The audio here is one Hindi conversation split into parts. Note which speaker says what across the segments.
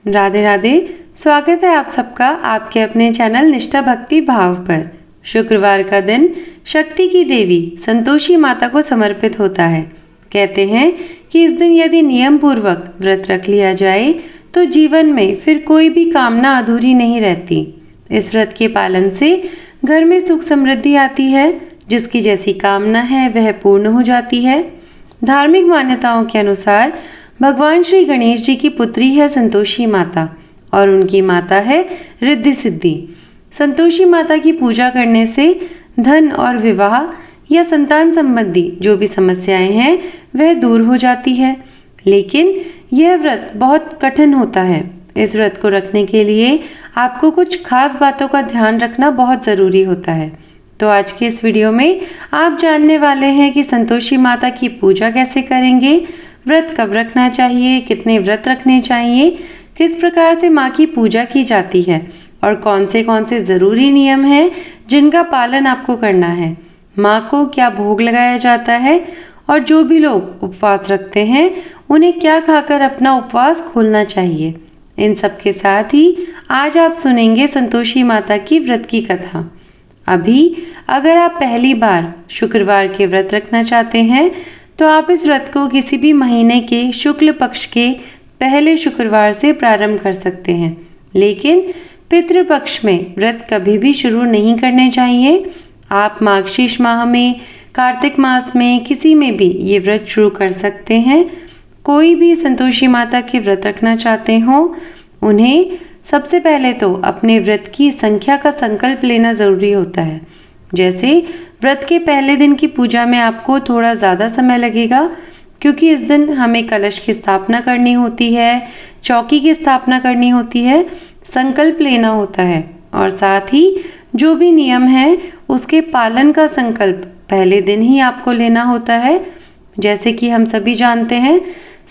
Speaker 1: राधे राधे। स्वागत है आप सबका आपके अपने चैनल निष्ठा भक्ति भाव पर। शुक्रवार का दिन शक्ति की देवी संतोषी माता को समर्पित होता है। कहते हैं कि इस दिन यदि नियम पूर्वक व्रत रख लिया जाए तो जीवन में फिर कोई भी कामना अधूरी नहीं रहती। इस व्रत के पालन से घर में सुख समृद्धि आती है, जिसकी जैसी कामना है वह पूर्ण हो जाती है। धार्मिक मान्यताओं के अनुसार भगवान श्री गणेश जी की पुत्री है संतोषी माता और उनकी माता है रिद्धि सिद्धि। संतोषी माता की पूजा करने से धन और विवाह या संतान संबंधी जो भी समस्याएं हैं वह दूर हो जाती है। लेकिन यह व्रत बहुत कठिन होता है। इस व्रत को रखने के लिए आपको कुछ खास बातों का ध्यान रखना बहुत ज़रूरी होता है। तो आज के इस वीडियो में आप जानने वाले हैं कि संतोषी माता की पूजा कैसे करेंगे, व्रत कब रखना चाहिए, कितने व्रत रखने चाहिए, किस प्रकार से माँ की पूजा की जाती है और कौन से ज़रूरी नियम हैं जिनका पालन आपको करना है, माँ को क्या भोग लगाया जाता है और जो भी लोग उपवास रखते हैं उन्हें क्या खाकर अपना उपवास खोलना चाहिए। इन सब के साथ ही आज आप सुनेंगे संतोषी माता की व्रत की कथा। अभी अगर आप पहली बार शुक्रवार के व्रत रखना चाहते हैं तो आप इस व्रत को किसी भी महीने के शुक्ल पक्ष के पहले शुक्रवार से प्रारंभ कर सकते हैं। लेकिन पितृपक्ष में व्रत कभी भी शुरू नहीं करने चाहिए। आप मार्गशीर्ष माह में, कार्तिक मास में, किसी में भी ये व्रत शुरू कर सकते हैं। कोई भी संतोषी माता के व्रत रखना चाहते हो उन्हें सबसे पहले तो अपने व्रत की संख्या का संकल्प लेना ज़रूरी होता है। जैसे व्रत के पहले दिन की पूजा में आपको थोड़ा ज़्यादा समय लगेगा, क्योंकि इस दिन हमें कलश की स्थापना करनी होती है, चौकी की स्थापना करनी होती है, संकल्प लेना होता है और साथ ही जो भी नियम है उसके पालन का संकल्प पहले दिन ही आपको लेना होता है। जैसे कि हम सभी जानते हैं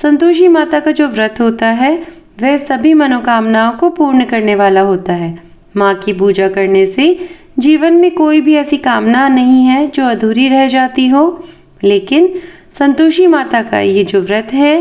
Speaker 1: संतोषी माता का जो व्रत होता है वह सभी मनोकामनाओं को पूर्ण करने वाला होता है। माँ की पूजा करने से जीवन में कोई भी ऐसी कामना नहीं है जो अधूरी रह जाती हो। लेकिन संतोषी माता का ये जो व्रत है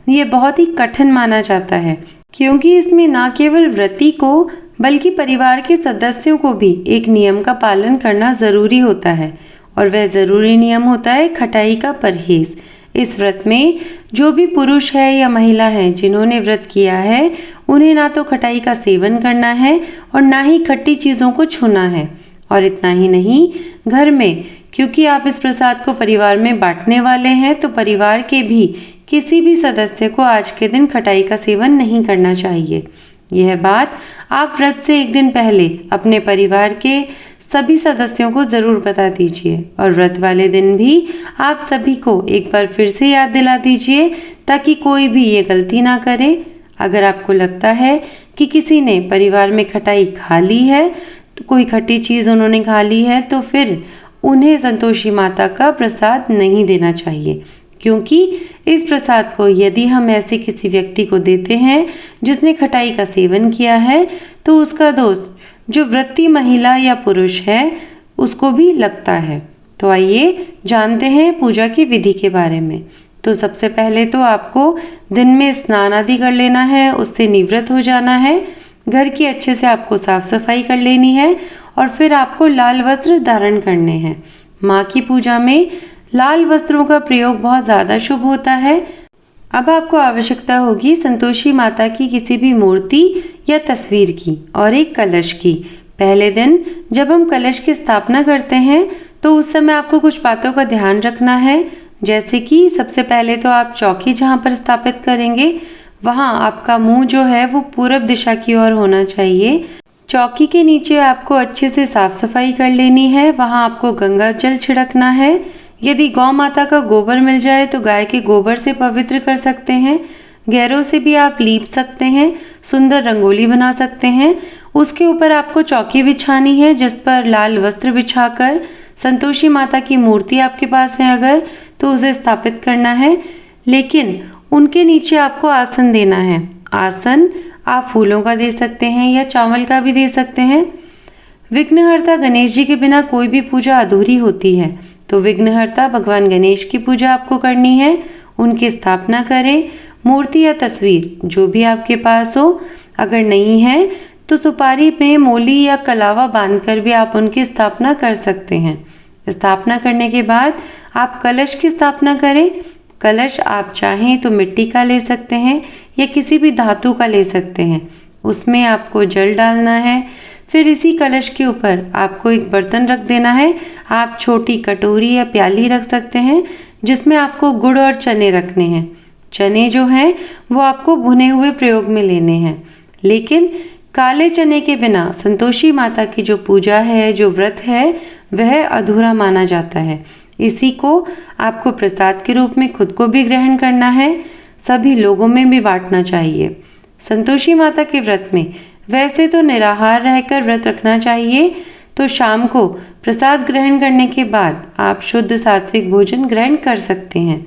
Speaker 1: ये बहुत ही कठिन माना जाता है, क्योंकि इसमें न केवल व्रती को बल्कि परिवार के सदस्यों को भी एक नियम का पालन करना ज़रूरी होता है और वह ज़रूरी नियम होता है खटाई का परहेज़। इस व्रत में जो भी पुरुष है या महिला है जिन्होंने व्रत किया है उन्हें ना तो खटाई का सेवन करना है और ना ही खट्टी चीज़ों को छूना है। और इतना ही नहीं, घर में क्योंकि आप इस प्रसाद को परिवार में बांटने वाले हैं तो परिवार के भी किसी भी सदस्य को आज के दिन खटाई का सेवन नहीं करना चाहिए। यह बात आप व्रत से एक दिन पहले अपने परिवार के सभी सदस्यों को ज़रूर बता दीजिए और व्रत वाले दिन भी आप सभी को एक बार फिर से याद दिला दीजिए ताकि कोई भी ये गलती ना करे। अगर आपको लगता है कि किसी ने परिवार में खटाई खा ली है, तो कोई खट्टी चीज़ उन्होंने खा ली है, तो फिर उन्हें संतोषी माता का प्रसाद नहीं देना चाहिए, क्योंकि इस प्रसाद को यदि हम ऐसे किसी व्यक्ति को देते हैं जिसने खटाई का सेवन किया है तो उसका दोष जो व्रती महिला या पुरुष है उसको भी लगता है। तो आइए जानते हैं पूजा की विधि के बारे में। तो सबसे पहले तो आपको दिन में स्नान आदि कर लेना है, उससे निवृत्त हो जाना है, घर की अच्छे से आपको साफ सफाई कर लेनी है और फिर आपको लाल वस्त्र धारण करने हैं। माँ की पूजा में लाल वस्त्रों का प्रयोग बहुत ज़्यादा शुभ होता है। अब आपको आवश्यकता होगी संतोषी माता की किसी भी मूर्ति या तस्वीर की और एक कलश की। पहले दिन जब हम कलश की स्थापना करते हैं तो उस समय आपको कुछ बातों का ध्यान रखना है। जैसे कि सबसे पहले तो आप चौकी जहाँ पर स्थापित करेंगे वहाँ आपका मुंह जो है वो पूरब दिशा की ओर होना चाहिए। चौकी के नीचे आपको अच्छे से साफ सफाई कर लेनी है, वहाँ आपको गंगा जल छिड़कना है। यदि गौ माता का गोबर मिल जाए तो गाय के गोबर से पवित्र कर सकते हैं। गैरों से भी आप लीप सकते हैं, सुंदर रंगोली बना सकते हैं। उसके ऊपर आपको चौकी बिछानी है जिस पर लाल वस्त्र बिछाकर संतोषी माता की मूर्ति आपके पास है अगर तो उसे स्थापित करना है। लेकिन उनके नीचे आपको आसन देना है। आसन आप फूलों का दे सकते हैं या चावल का भी दे सकते हैं। विघ्नहर्ता गणेश जी के बिना कोई भी पूजा अधूरी होती है, तो विघ्नहर्ता भगवान गणेश की पूजा आपको करनी है। उनकी स्थापना करें। मूर्ति या तस्वीर जो भी आपके पास हो अगर नहीं है तो सुपारी में मोली या कलावा बांधकर भी आप उनकी स्थापना कर सकते हैं। स्थापना करने के बाद आप कलश की स्थापना करें। कलश आप चाहें तो मिट्टी का ले सकते हैं या किसी भी धातु का ले सकते हैं। उसमें आपको जल डालना है। फिर इसी कलश के ऊपर आपको एक बर्तन रख देना है। आप छोटी कटोरी या प्याली रख सकते हैं जिसमें आपको गुड़ और चने रखने हैं। चने जो हैं वो आपको भुने हुए प्रयोग में लेने हैं, लेकिन काले चने के बिना संतोषी माता की जो पूजा है, जो व्रत है, वह अधूरा माना जाता है। इसी को आपको प्रसाद के रूप में खुद को भी ग्रहण करना है, सभी लोगों में भी बांटना चाहिए। संतोषी माता के व्रत में वैसे तो निराहार रहकर व्रत रखना चाहिए, तो शाम को प्रसाद ग्रहण करने के बाद आप शुद्ध सात्विक भोजन ग्रहण कर सकते हैं।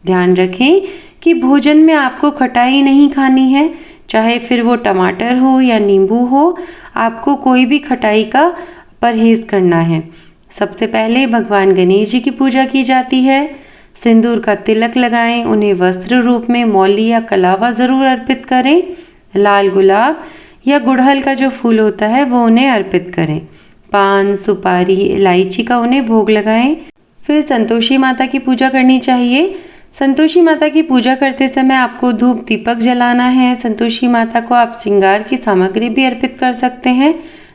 Speaker 1: ध्यान रखें कि भोजन में आपको खटाई नहीं खानी है, चाहे फिर वो टमाटर हो या नींबू हो, आपको कोई भी खटाई का परहेज करना है। सबसे पहले भगवान गणेश जी की पूजा की जाती है। सिंदूर का तिलक लगाएं, उन्हें वस्त्र रूप में मौली या कलावा ज़रूर अर्पित करें। लाल गुलाब या गुड़हल का जो फूल होता है वो उन्हें अर्पित करें। पान, सुपारी, इलायची का उन्हें भोग लगाएं। फिर संतोषी माता की पूजा करनी चाहिए। संतोषी माता की पूजा करते समय आपको धूप दीपक जलाना है। संतोषी माता को आप श्रृंगार की सामग्री भी अर्पित कर सकते हैं,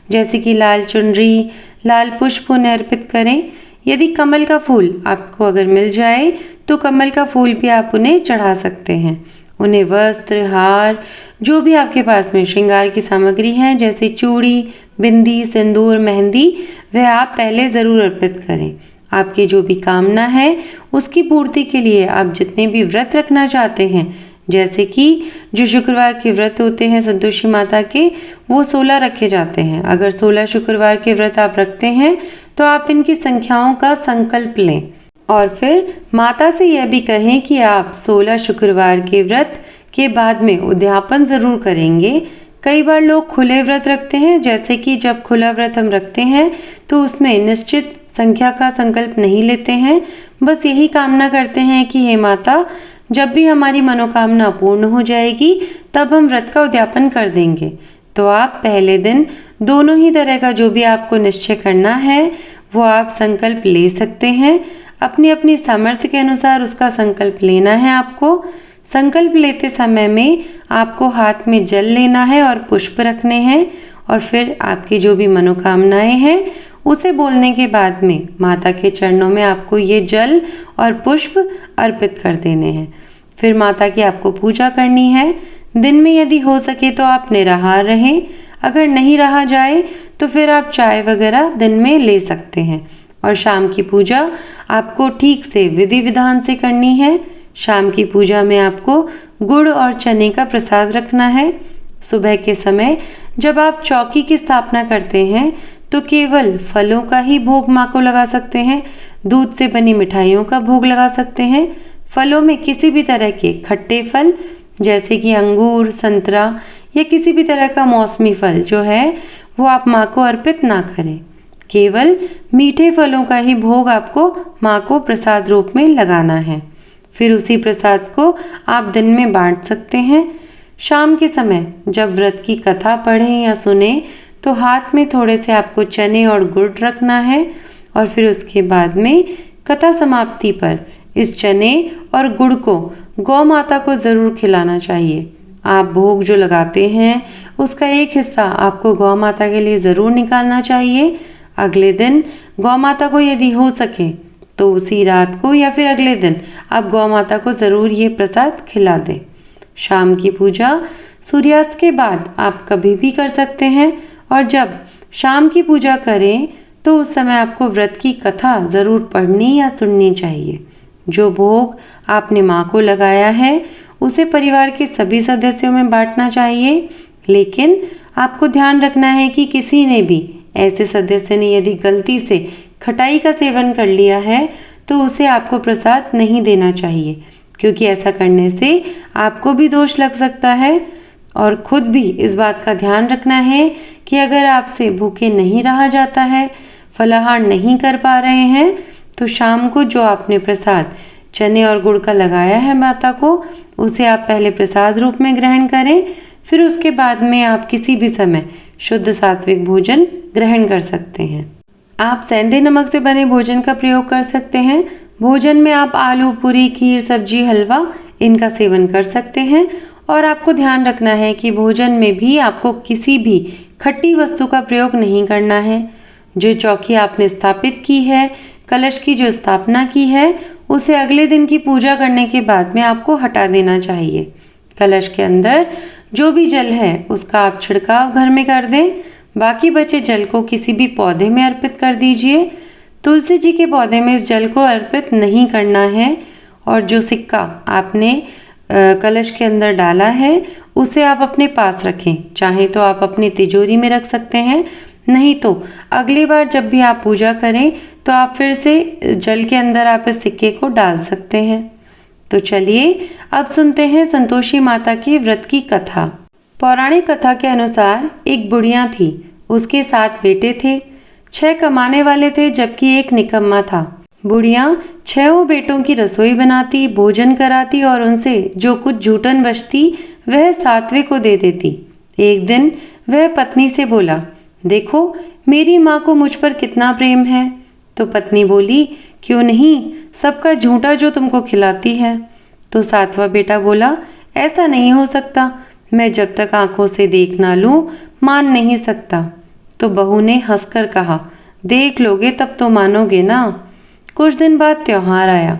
Speaker 1: जैसे कि लाल चुनरी, लाल पुष्प उन्हें अर्पित करें। यदि कमल का फूल आपको अगर मिल जाए तो कमल का फूल भी आप उन्हें चढ़ा सकते हैं। उन्हें वस्त्र, हार, जो भी आपके पास में श्रृंगार की सामग्री है, जैसे चूड़ी, बिंदी, सिंदूर, मेहंदी, वह आप पहले ज़रूर अर्पित करें। आपकी जो भी कामना है उसकी पूर्ति के लिए आप जितने भी व्रत रखना चाहते हैं, जैसे कि जो शुक्रवार के व्रत होते हैं संतोषी माता के, वो 16 रखे जाते हैं। अगर 16 शुक्रवार के व्रत आप रखते हैं तो आप इनकी संख्याओं का संकल्प लें और फिर माता से यह भी कहें कि आप 16 शुक्रवार के व्रत के बाद में उद्यापन ज़रूर करेंगे। कई बार लोग खुले व्रत रखते हैं, जैसे कि जब खुला व्रत हम रखते हैं तो उसमें निश्चित संख्या का संकल्प नहीं लेते हैं, बस यही कामना करते हैं कि हे माता, जब भी हमारी मनोकामना पूर्ण हो जाएगी तब हम व्रत का उद्यापन कर देंगे। तो आप पहले दिन दोनों ही तरह का जो भी आपको निश्चय करना है वो आप संकल्प ले सकते हैं। अपनी अपनी सामर्थ्य के अनुसार उसका संकल्प लेना है। आपको संकल्प लेते समय में आपको हाथ में जल लेना है और पुष्प रखने हैं और फिर आपकी जो भी मनोकामनाएं हैं उसे बोलने के बाद में माता के चरणों में आपको ये जल और पुष्प अर्पित कर देने हैं। फिर माता की आपको पूजा करनी है। दिन में यदि हो सके तो आप निराहार रहें, अगर नहीं रहा जाए तो फिर आप चाय वगैरह दिन में ले सकते हैं। और शाम की पूजा आपको ठीक से विधि विधान से करनी है। शाम की पूजा में आपको गुड़ और चने का प्रसाद रखना है। सुबह के समय जब आप चौकी की स्थापना करते हैं तो केवल फलों का ही भोग माँ को लगा सकते हैं। दूध से बनी मिठाइयों का भोग लगा सकते हैं। फलों में किसी भी तरह के खट्टे फल जैसे कि अंगूर, संतरा या किसी भी तरह का मौसमी फल जो है वो आप माँ को अर्पित ना करें। केवल मीठे फलों का ही भोग आपको माँ को प्रसाद रूप में लगाना है। फिर उसी प्रसाद को आप दिन में बांट सकते हैं। शाम के समय जब व्रत की कथा पढ़ें या सुने तो हाथ में थोड़े से आपको चने और गुड़ रखना है और फिर उसके बाद में कथा समाप्ति पर इस चने और गुड़ को गौ माता को ज़रूर खिलाना चाहिए। आप भोग जो लगाते हैं उसका एक हिस्सा आपको गौ माता के लिए ज़रूर निकालना चाहिए। अगले दिन गौ माता को यदि हो सके तो उसी रात को या फिर अगले दिन आप गौ माता को ज़रूर ये प्रसाद खिला दें। शाम की पूजा सूर्यास्त के बाद आप कभी भी कर सकते हैं और जब शाम की पूजा करें तो उस समय आपको व्रत की कथा ज़रूर पढ़नी या सुननी चाहिए। जो भोग आपने माँ को लगाया है उसे परिवार के सभी सदस्यों में बांटना चाहिए, लेकिन आपको ध्यान रखना है कि किसी ने भी ऐसे सदस्य ने यदि गलती से खटाई का सेवन कर लिया है तो उसे आपको प्रसाद नहीं देना चाहिए, क्योंकि ऐसा करने से आपको भी दोष लग सकता है। और खुद भी इस बात का ध्यान रखना है कि अगर आपसे भूखे नहीं रहा जाता है, फलाहार नहीं कर पा रहे हैं, तो शाम को जो आपने प्रसाद चने और गुड़ का लगाया है माता को, उसे आप पहले प्रसाद रूप में ग्रहण करें। फिर उसके बाद में आप किसी भी समय शुद्ध सात्विक भोजन ग्रहण कर सकते हैं। आप सेंधे नमक से बने भोजन का प्रयोग कर सकते हैं। भोजन में आप आलू, पूरी, खीर, सब्जी, हलवा इनका सेवन कर सकते हैं। और आपको ध्यान रखना है कि भोजन में भी आपको किसी भी खट्टी वस्तु का प्रयोग नहीं करना है। जो चौकी आपने स्थापित की है, कलश की जो स्थापना की है, उसे अगले दिन की पूजा करने के बाद में आपको हटा देना चाहिए। कलश के अंदर जो भी जल है उसका आप छिड़काव घर में कर दें। बाकी बचे जल को किसी भी पौधे में अर्पित कर दीजिए। तुलसी जी के पौधे में इस जल को अर्पित नहीं करना है। और जो सिक्का आपने कलश के अंदर डाला है उसे आप अपने पास रखें। चाहे तो आप अपनी तिजोरी में रख सकते हैं, नहीं तो अगली बार जब भी आप पूजा करें तो आप फिर से जल के अंदर आप इस सिक्के को डाल सकते हैं। तो चलिए अब सुनते हैं संतोषी माता की व्रत की कथा। पौराणिक कथा के अनुसार एक बुढ़िया थी। उसके 7 बेटे थे। 6 कमाने वाले थे जबकि एक निकम्मा था। बुढ़िया 6 बेटों की रसोई बनाती, भोजन कराती और उनसे जो कुछ जूठन बचती वह 7वें को दे देती। एक दिन वह पत्नी से बोला, देखो मेरी माँ को मुझ पर कितना प्रेम है। तो पत्नी बोली, क्यों नहीं, सबका झूठा जो तुमको खिलाती है। तो 7वां बेटा बोला, ऐसा नहीं हो सकता, मैं जब तक आंखों से देख ना लूं मान नहीं सकता। तो बहू ने हंसकर कहा, देख लोगे तब तो मानोगे ना। कुछ दिन बाद त्योहार आया।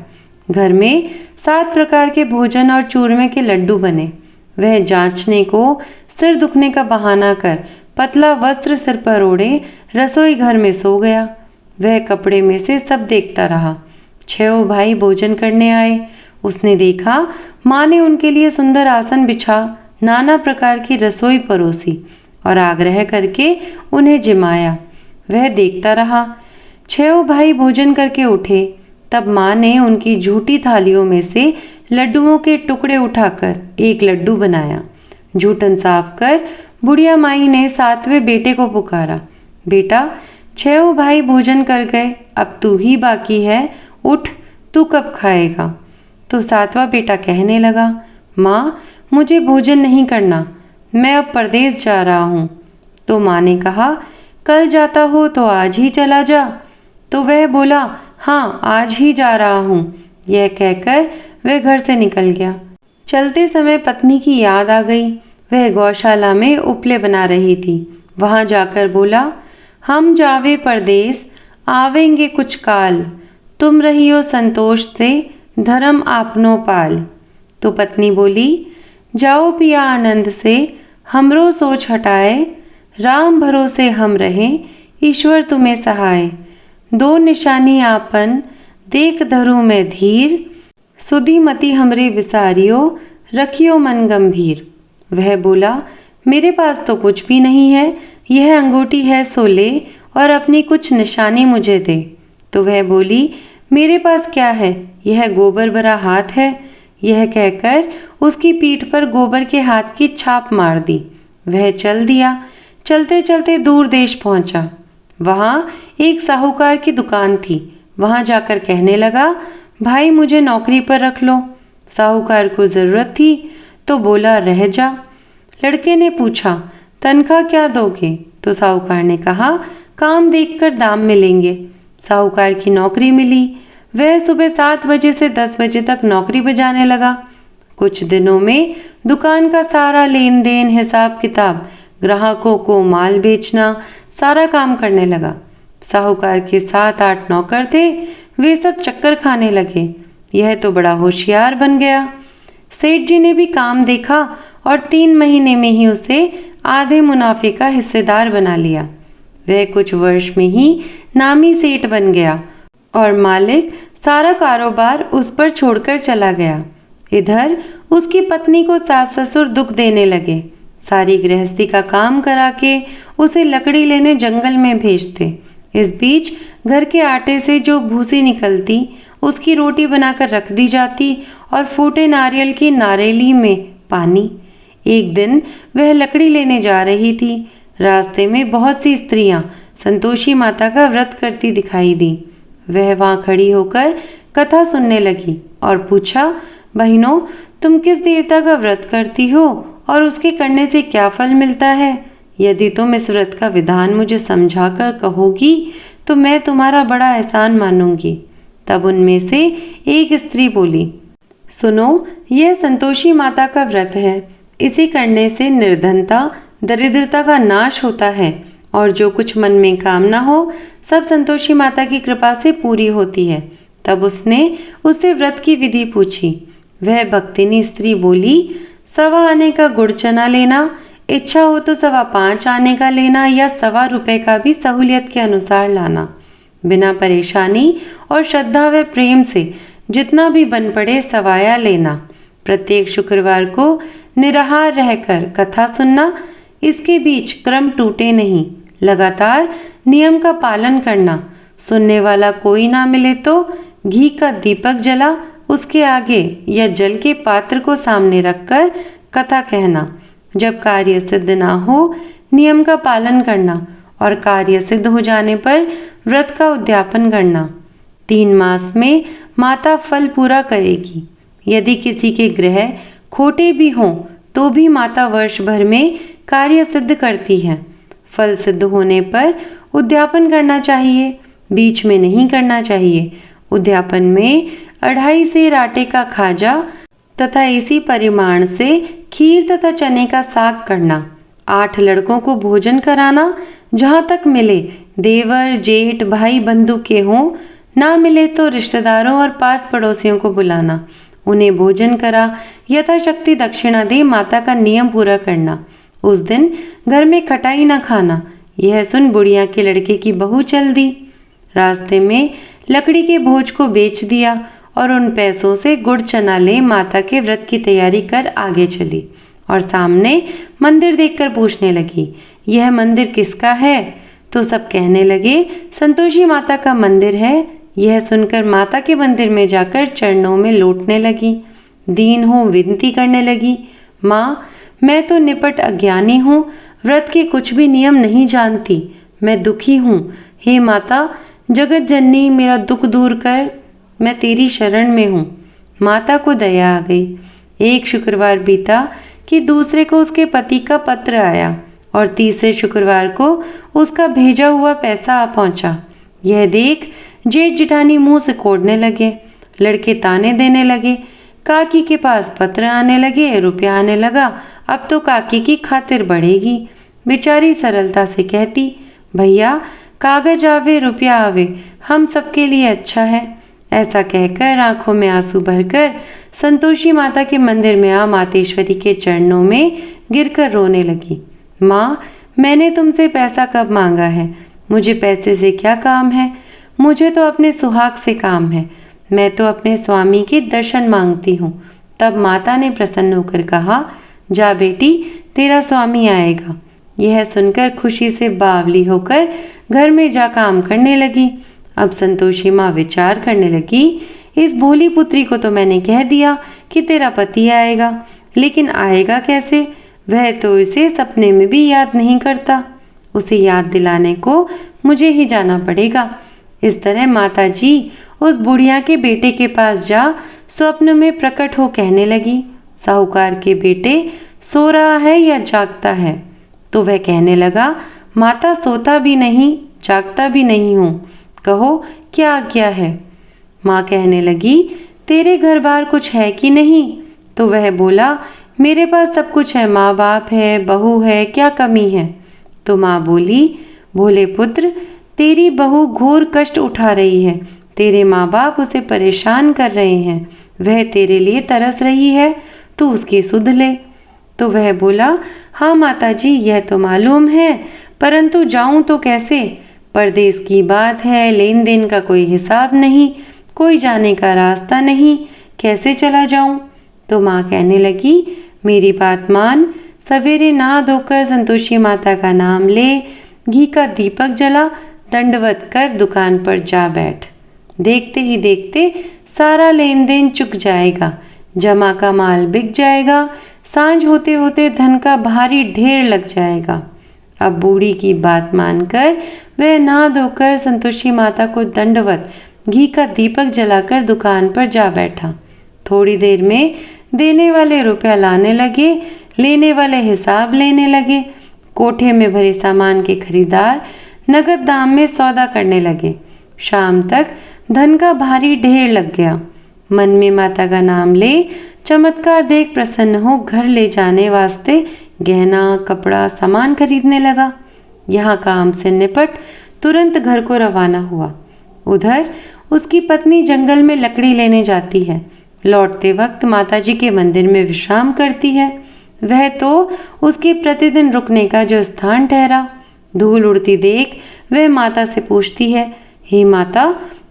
Speaker 1: घर में 7 प्रकार के भोजन और चूरमे के लड्डू बने। वह जांचने को सिर दुखने का बहाना कर पतला वस्त्र सिर पर ओढ़े रसोई घर में सो गया। वह कपड़े में से सब देखता रहा। 6 भाई भोजन करने आए। उसने देखा माँ ने उनके लिए सुंदर आसन बिछा नाना प्रकार की रसोई परोसी और आग्रह करके उन्हें जिमाया। वह देखता रहा। 6 भाई भोजन करके उठे। तब माँ ने उनकी झूठी थालियों में से लड्डुओं के टुकड़े उठाकर एक लड्डू बनाया। जूठन साफ कर बुढ़िया माई ने 7वें बेटे को पुकारा, बेटा 6 भाई भोजन कर गए, अब तू ही बाकी है, उठ, तू कब खाएगा। तो 7वां बेटा कहने लगा, माँ मुझे भोजन नहीं करना, मैं अब परदेश जा रहा हूँ। तो माँ ने कहा, कल जाता हो तो आज ही चला जा। तो वह बोला, हाँ आज ही जा रहा हूँ। यह कहकर वह घर से निकल गया। चलते समय पत्नी की याद आ गई। वह गौशाला में उपले बना रही थी। वहाँ जाकर बोला, हम जावे परदेस, आवेंगे कुछ काल, तुम रहियो संतोष से, धर्म आपनो पाल। तो पत्नी बोली, जाओ पिया आनंद से, हमरो सोच हटाए, राम भरोसे हम रहें, ईश्वर तुम्हें सहाय। 2 निशानी आपन, देख धरू में धीर, सुधी मति हमरे विसारियो, रखियो मन गंभीर। वह बोला, मेरे पास तो कुछ भी नहीं है, यह अंगूठी है सो ले और अपनी कुछ निशानी मुझे दे। तो वह बोली, मेरे पास क्या है, यह गोबर भरा हाथ है। यह कहकर उसकी पीठ पर गोबर के हाथ की छाप मार दी। वह चल दिया। चलते चलते दूर देश पहुंचा। वहाँ एक साहूकार की दुकान थी। वहाँ जाकर कहने लगा, भाई मुझे नौकरी पर रख लो। साहूकार को ज़रूरत थी तो बोला, रह जा। लड़के ने पूछा, तनख्वाह क्या दोगे? तो साहूकार ने कहा, काम देखकर दाम मिलेंगे। साहूकार की नौकरी मिली। वह सुबह 7 बजे से 10 बजे तक नौकरी बजाने लगा। कुछ दिनों में दुकान का सारा लेन देन, हिसाब किताब, ग्राहकों को माल बेचना, सारा काम करने लगा। साहूकार के 7-8 नौकर थे, वे सब चक्कर खाने लगे। यह तो बड़ा होशियार बन गया। सेठ जी ने भी काम देखा और 3 महीने में ही उसे आधे मुनाफे का हिस्सेदार बना लिया। वह कुछ वर्ष में ही नामी सेठ बन गया और मालिक सारा कारोबार उस पर छोड़कर चला गया। इधर उसकी पत्नी को सास ससुर दुख देने लगे। सारी गृहस्थी का काम करा के उसे लकड़ी लेने जंगल में भेजते। इस बीच घर के आटे से जो भूसी निकलती उसकी रोटी बनाकर रख दी जाती और फूटे नारियल की नारेली में पानी। एक दिन वह लकड़ी लेने जा रही थी। रास्ते में बहुत सी स्त्रियां संतोषी माता का व्रत करती दिखाई दी। वह वहां खड़ी होकर कथा सुनने लगी और पूछा, बहनों तुम किस देवता का व्रत करती हो और उसके करने से क्या फल मिलता है? यदि तुम इस व्रत का विधान मुझे समझाकर कहोगी तो मैं तुम्हारा बड़ा एहसान मानूंगी। तब उनमें से एक स्त्री बोली, सुनो, यह संतोषी माता का व्रत है। इसे करने से निर्धनता, दरिद्रता का नाश होता है और जो कुछ मन में कामना हो सब संतोषी माता की कृपा से पूरी होती है। तब उसने उससे व्रत की विधि पूछी। वह भक्तिनी स्त्री बोली, 1.25 आने का गुड़ चना लेना, इच्छा हो तो 5.25 आने का लेना या 1.25 रुपए का भी सहूलियत के अनुसार लाना। बिना परेशानी और श्रद्धा व प्रेम से जितना भी बन पड़े सवाया लेना। प्रत्येक शुक्रवार को निराहार रहकर कथा सुनना। इसके बीच क्रम टूटे नहीं। लगातार नियम का पालन करना। सुनने वाला कोई ना मिले तो घी का दीपक जला उसके आगे या जल के पात्र को सामने रखकर कथा कहना। जब कार्य सिद्ध ना हो नियम का पालन करना और कार्य सिद्ध हो जाने पर व्रत का उद्यापन करना। 3 मास में माता फल पूरा करेगी। यदि किसी के ग्रह खोटे भी हों तो भी माता वर्ष भर में कार्य सिद्ध करती है। फल सिद्ध होने पर उद्यापन करना चाहिए, बीच में नहीं करना चाहिए। उद्यापन में 2.5 सेर आटे का खाजा तथा इसी परिमाण से खीर तथा चने का साग करना। 8 लड़कों को भोजन कराना। जहाँ तक मिले देवर, जेठ, भाई बंधु के हों, ना मिले तो रिश्तेदारों और पास पड़ोसियों को बुलाना। उन्हें भोजन करा यथाशक्ति दक्षिणा दे माता का नियम पूरा करना। उस दिन घर में खटाई न खाना। यह सुन बुढ़िया के लड़के की बहू चल दी। रास्ते में लकड़ी के भोज को बेच दिया और उन पैसों से गुड़ चना ले माता के व्रत की तैयारी कर आगे चली और सामने मंदिर देखकर पूछने लगी, यह मंदिर किसका है? तो सब कहने लगे, संतोषी माता का मंदिर है। यह सुनकर माता के मंदिर में जाकर चरणों में लौटने लगी। दीन हो विनती करने लगी, माँ, मैं तो निपट अज्ञानी हूँ, व्रत के कुछ भी नियम नहीं जानती। मैं दुखी हूँ। हे माता जगत जननी, मेरा दुख दूर कर, मैं तेरी शरण में हूँ। माता को दया आ गई। एक शुक्रवार बीता कि दूसरे को उसके पति का पत्र आया और तीसरे शुक्रवार को उसका भेजा हुआ पैसा आ पहुँचा। यह देख जेठ जिठानी मुंह से कोड़ने लगे। लड़के ताने देने लगे। काकी के पास पत्र आने लगे, रुपया आने लगा। अब तो काकी की खातिर बढ़ेगी। बेचारी सरलता से कहती, भैया कागज आवे रुपया आवे, हम सबके लिए अच्छा है। ऐसा कहकर आंखों में आंसू भरकर संतोषी माता के मंदिर में आ मातेश्वरी के चरणों में गिरकर रोने लगी। माँ, मैंने तुमसे पैसा कब मांगा है? मुझे पैसे से क्या काम है? मुझे तो अपने सुहाग से काम है। मैं तो अपने स्वामी के दर्शन मांगती हूँ। तब माता ने प्रसन्न होकर कहा, जा बेटी, तेरा स्वामी आएगा। यह सुनकर खुशी से बावली होकर घर में जा काम करने लगी। अब संतोषी माँ विचार करने लगी, इस भोली पुत्री को तो मैंने कह दिया कि तेरा पति आएगा, लेकिन आएगा कैसे? वह तो इसे सपने में भी याद नहीं करता। उसे याद दिलाने को मुझे ही जाना पड़ेगा। इस तरह माता जी उस बुढ़िया के बेटे के पास जा स्वप्न में प्रकट हो कहने लगी, साहूकार के बेटे सो रहा है या जागता है? तो वह कहने लगा, माता सोता भी नहीं जागता भी नहीं हूँ, कहो क्या आज्ञा है? माँ कहने लगी, तेरे घर बार कुछ है कि नहीं? तो वह बोला, मेरे पास सब कुछ है, माँ बाप है, बहू है, क्या कमी है? तो माँ बोली, भोले पुत्र, तेरी बहू घोर कष्ट उठा रही है। तेरे माँ बाप उसे परेशान कर रहे हैं। वह तेरे लिए तरस रही है, तू उसकी सुध ले। तो वह बोला, हाँ माता जी, यह तो मालूम है, परंतु जाऊं तो कैसे? परदेश की बात है, लेन देन का कोई हिसाब नहीं, कोई जाने का रास्ता नहीं, कैसे चला जाऊं? तो माँ कहने लगी, मेरी बात मान, सवेरे नहा धोकर संतोषी माता का नाम ले, घी का दीपक जला, दंडवत कर दुकान पर जा बैठ। देखते ही देखते सारा लेन देन चुक जाएगा, जमा का माल बिक जाएगा, सांझ होते होते धन का भारी ढेर लग जाएगा। अब बूढ़ी की बात मानकर वह नहा धोकर संतोषी माता को दंडवत घी का दीपक जलाकर दुकान पर जा बैठा। थोड़ी देर में देने वाले रुपया लाने लगे, लेने वाले हिसाब लेने लगे। कोठे में भरे सामान के खरीदार नगद दाम में सौदा करने लगे। शाम तक धन का भारी ढेर लग गया। मन में माता का नाम ले चमत्कार देख प्रसन्न हो घर ले जाने वास्ते गहना कपड़ा सामान खरीदने लगा। यहाँ काम से निपट तुरंत घर को रवाना हुआ। उधर उसकी पत्नी जंगल में लकड़ी लेने जाती है। लौटते वक्त माताजी के मंदिर में विश्राम करती है। वह तो उसके प्रतिदिन रुकने का जो स्थान ठहरा। धूल उड़ती देख वह माता से पूछती है, हे माता,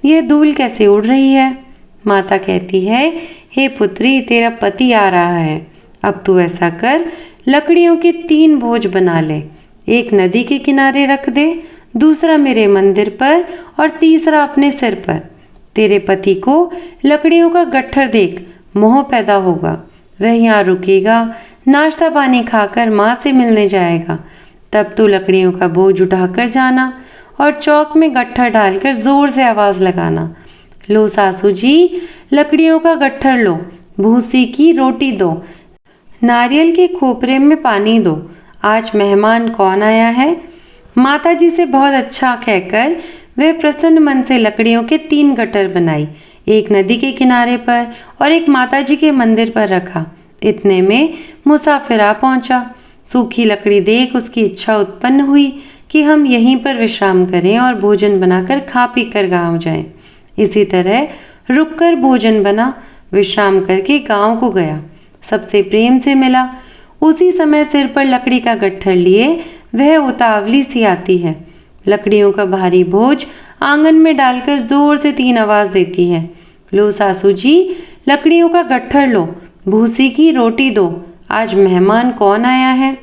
Speaker 1: यह धूल कैसे उड़ रही है? माता कहती है, हे पुत्री, तेरा पति आ रहा है। अब तू ऐसा कर, लकड़ियों के 3 बोझ बना ले। एक नदी के किनारे रख दे, दूसरा मेरे मंदिर पर और तीसरा अपने सिर पर। तेरे पति को लकड़ियों का गट्ठर देख मोह पैदा होगा। वह यहाँ रुकेगा, नाश्ता पानी खाकर माँ से मिलने जाएगा। तब तू लकड़ियों का बोझ उठाकर जाना और चौक में गट्ठर डालकर जोर से आवाज लगाना, लो सासू जी, लकड़ियों का गट्ठर लो, भूसी की रोटी दो, नारियल के खोपरे में पानी दो, आज मेहमान कौन आया है? माता जी से बहुत अच्छा कहकर वह प्रसन्न मन से लकड़ियों के 3 गट्ठर बनाई। एक नदी के किनारे पर और एक माताजी के मंदिर पर रखा। इतने में मुसाफिर आ पहुंचा। सूखी लकड़ी देख उसकी इच्छा उत्पन्न हुई कि हम यहीं पर विश्राम करें और भोजन बनाकर खा पी कर गाँव जाएं। इसी तरह रुककर भोजन बना, विश्राम करके गांव को गया। सबसे प्रेम से मिला। उसी समय सिर पर लकड़ी का गट्ठर लिए वह उतावली सी आती है। लकड़ियों का भारी बोझ आंगन में डालकर जोर से 3 आवाज देती है, लो सासू जी, लकड़ियों का गट्ठर लो, भूसी की रोटी दो, आज मेहमान कौन आया है?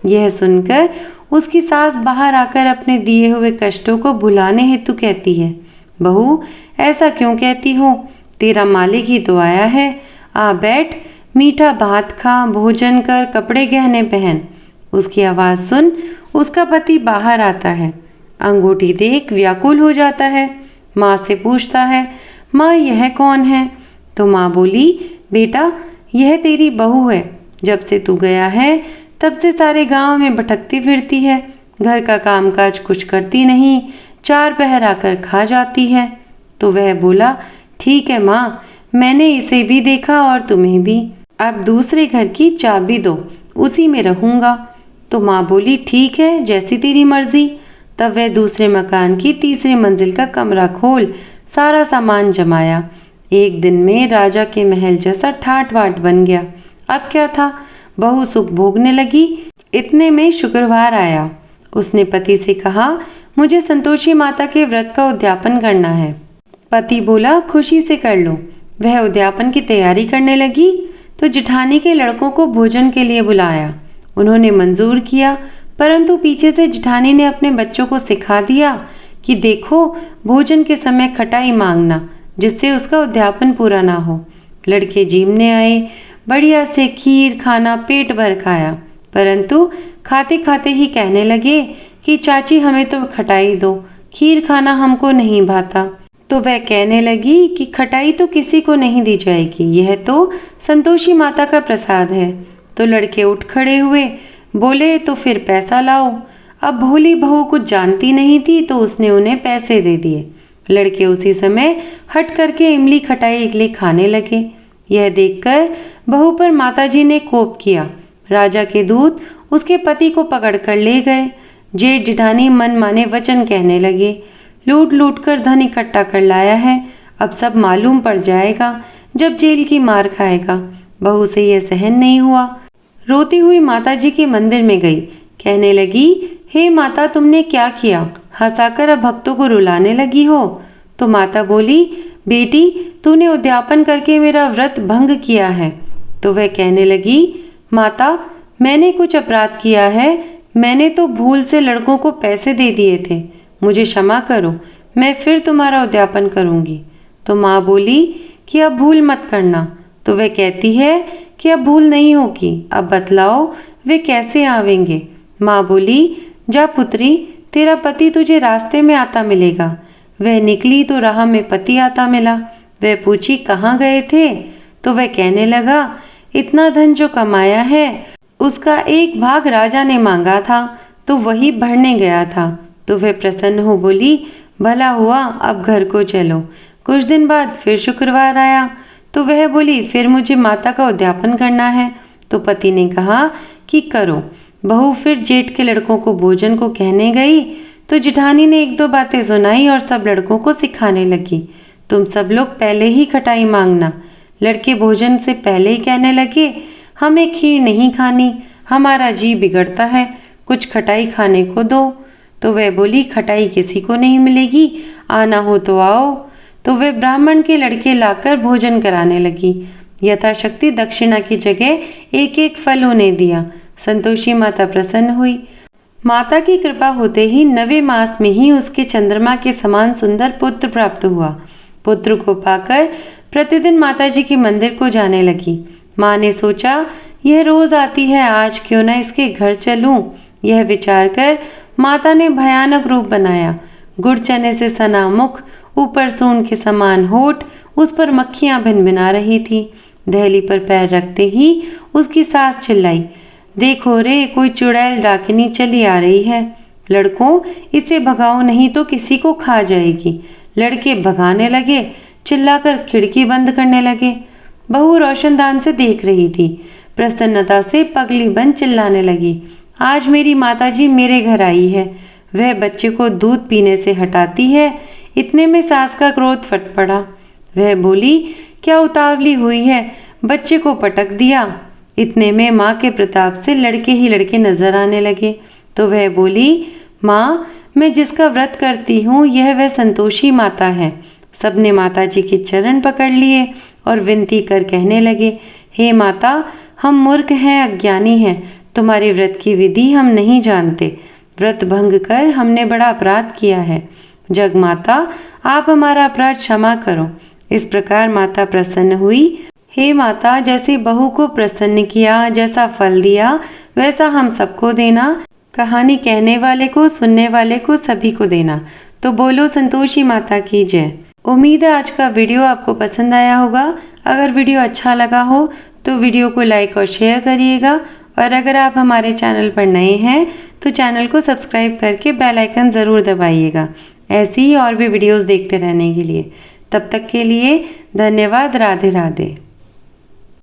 Speaker 1: यह सुनकर उसकी सास बाहर आकर अपने दिए हुए कष्टों को भुलाने हेतु कहती है, बहू, ऐसा क्यों कहती हो? तेरा मालिक ही तो आया है। आ बैठ, मीठा भात खा, भोजन कर, कपड़े गहने पहन। उसकी आवाज़ सुन उसका पति बाहर आता है। अंगूठी देख व्याकुल हो जाता है। माँ से पूछता है, माँ यह कौन है? तो माँ बोली, बेटा यह तेरी बहू है। जब से तू गया है तब से सारे गांव में भटकती फिरती है। घर का कामकाज कुछ करती नहीं, 4 पहर आकर खा जाती है। तो वह बोला, ठीक है माँ, मैंने इसे भी देखा और तुम्हें भी। अब दूसरे घर की चाबी दो, उसी में रहूँगा। तो माँ बोली, ठीक है, जैसी तेरी मर्जी। तब वह दूसरे मकान की 3री मंजिल का कमरा खोल सारा सामान जमाया। एक दिन में राजा के महल जैसा ठाट बाट बन गया। अब क्या था, बहू सुख भोगने लगी। इतने में शुक्रवार आया। उसने पति से कहा, मुझे संतोषी माता के व्रत का उद्यापन करना है। पति बोला, खुशी से कर लो। वह उद्यापन की तैयारी करने लगी तो जिठानी के लड़कों को भोजन के लिए बुलाया। उन्होंने मंजूर किया, परंतु पीछे से जिठानी ने अपने बच्चों को सिखा दिया कि देखो, भोजन के समय खटाई मांगना, जिससे उसका उद्यापन पूरा ना हो। लड़के जीमने आए, बढ़िया से खीर खाना पेट भर खाया, परंतु खाते खाते ही कहने लगे कि चाची हमें तो खटाई दो, खीर खाना हमको नहीं भाता। तो वह कहने लगी कि खटाई तो किसी को नहीं दी जाएगी, यह तो संतोषी माता का प्रसाद है। तो लड़के उठ खड़े हुए, बोले तो फिर पैसा लाओ। अब भोली बहू कुछ जानती नहीं थी तो उसने उन्हें पैसे दे दिए। लड़के उसी समय हट करके इमली खटाई इडली खाने लगे। यह देखकर बहू पर माताजी ने कोप किया। राजा के दूत उसके पति को पकड़कर ले गए। जेठ जिठानी मन माने वचन कहने लगे, लूट लूट कर धन इकट्ठा कर लाया है, अब सब मालूम पड़ जाएगा जब जेल की मार खाएगा। बहू से यह सहन नहीं हुआ। रोती हुई माताजी के मंदिर में गई। कहने लगी, हे माता, तुमने क्या किया? हंसाकर अब भक्तों को रुलाने लगी हो। तो माता बोली, बेटी, तूने उद्यापन करके मेरा व्रत भंग किया है। तो वह कहने लगी, माता, मैंने कुछ अपराध किया है। मैंने तो भूल से लड़कों को पैसे दे दिए थे, मुझे क्षमा करो, मैं फिर तुम्हारा उद्यापन करूंगी। तो माँ बोली कि अब भूल मत करना। तो वह कहती है कि अब भूल नहीं होगी, अब बतलाओ वे कैसे आवेंगे। माँ बोली, जा पुत्री, तेरा पति तुझे रास्ते में आता मिलेगा। वह निकली तो राह में पति आता मिला। वह पूछी, कहाँ गए थे? तो वह कहने लगा, इतना धन जो कमाया है उसका एक भाग राजा ने मांगा था तो वही भरने गया था। तो वह प्रसन्न हो बोली, भला हुआ, अब घर को चलो। कुछ दिन बाद फिर शुक्रवार आया तो वह बोली, फिर मुझे माता का उद्यापन करना है। तो पति ने कहा कि करो। बहू फिर जेठ के लड़कों को भोजन को कहने गई तो जिठानी ने एक दो बातें सुनाई और सब लड़कों को सिखाने लगी, तुम सब लोग पहले ही खटाई मांगना। लड़के भोजन से पहले ही कहने लगे, हमें खीर नहीं खानी, हमारा जी बिगड़ता है, कुछ खटाई खाने को दो। तो वह बोली, खटाई किसी को नहीं मिलेगी, आना हो तो आओ। तो वह ब्राह्मण के लड़के लाकर भोजन कराने लगी। यथाशक्ति दक्षिणा की जगह एक एक फल उन्हें दिया। संतोषी माता प्रसन्न हुई। माता की कृपा होते ही 9वें मास में ही उसके चंद्रमा के समान सुंदर पुत्र प्राप्त हुआ। पुत्र को पाकर प्रतिदिन माताजी के मंदिर को जाने लगी। माँ ने सोचा, यह रोज आती है, आज क्यों न इसके घर चलूं। यह विचार कर माता ने भयानक रूप बनाया। गुड़ चने से सना मुख, ऊपर सूंड के समान होठ, उस पर मक्खियां भिनभिना रही थी। दहली पर पैर रखते ही उसकी सास चिल्लाई, देखो रे, कोई चुड़ैल डाकिनी चली आ रही है। लड़कों, इसे भगाओ नहीं तो किसी को खा जाएगी। लड़के भगाने लगे, चिल्लाकर खिड़की बंद करने लगे। बहू रोशनदान से देख रही थी। प्रसन्नता से पगली बन चिल्लाने लगी, आज मेरी माताजी मेरे घर आई है, वह बच्चे को दूध पीने से हटाती है। इतने में सास का क्रोध फट पड़ा। वह बोली, क्या उतावली हुई है, बच्चे को पटक दिया। इतने में माँ के प्रताप से लड़के ही लड़के नजर आने लगे। तो वह बोली, माँ, मैं जिसका व्रत करती हूँ यह वह संतोषी माता है। सबने माताजी के चरण पकड़ लिए और विनती कर कहने लगे, हे माता, हम मूर्ख हैं, अज्ञानी हैं, तुम्हारे व्रत की विधि हम नहीं जानते। व्रत भंग कर हमने बड़ा अपराध किया है। जग माता, आप हमारा अपराध क्षमा करो। इस प्रकार माता प्रसन्न हुई। हे माता, जैसे बहू को प्रसन्न किया, जैसा फल दिया, वैसा हम सबको देना। कहानी कहने वाले को, सुनने वाले को, सभी को देना। तो बोलो संतोषी माता की जय। उम्मीद है आज का वीडियो आपको पसंद आया होगा। अगर वीडियो अच्छा लगा हो तो वीडियो को लाइक और शेयर करिएगा, और अगर आप हमारे चैनल पर नए हैं तो चैनल को सब्सक्राइब करके बेल आइकन ज़रूर दबाइएगा, ऐसी ही और भी वीडियोस देखते रहने के लिए। तब तक के लिए धन्यवाद। राधे राधे।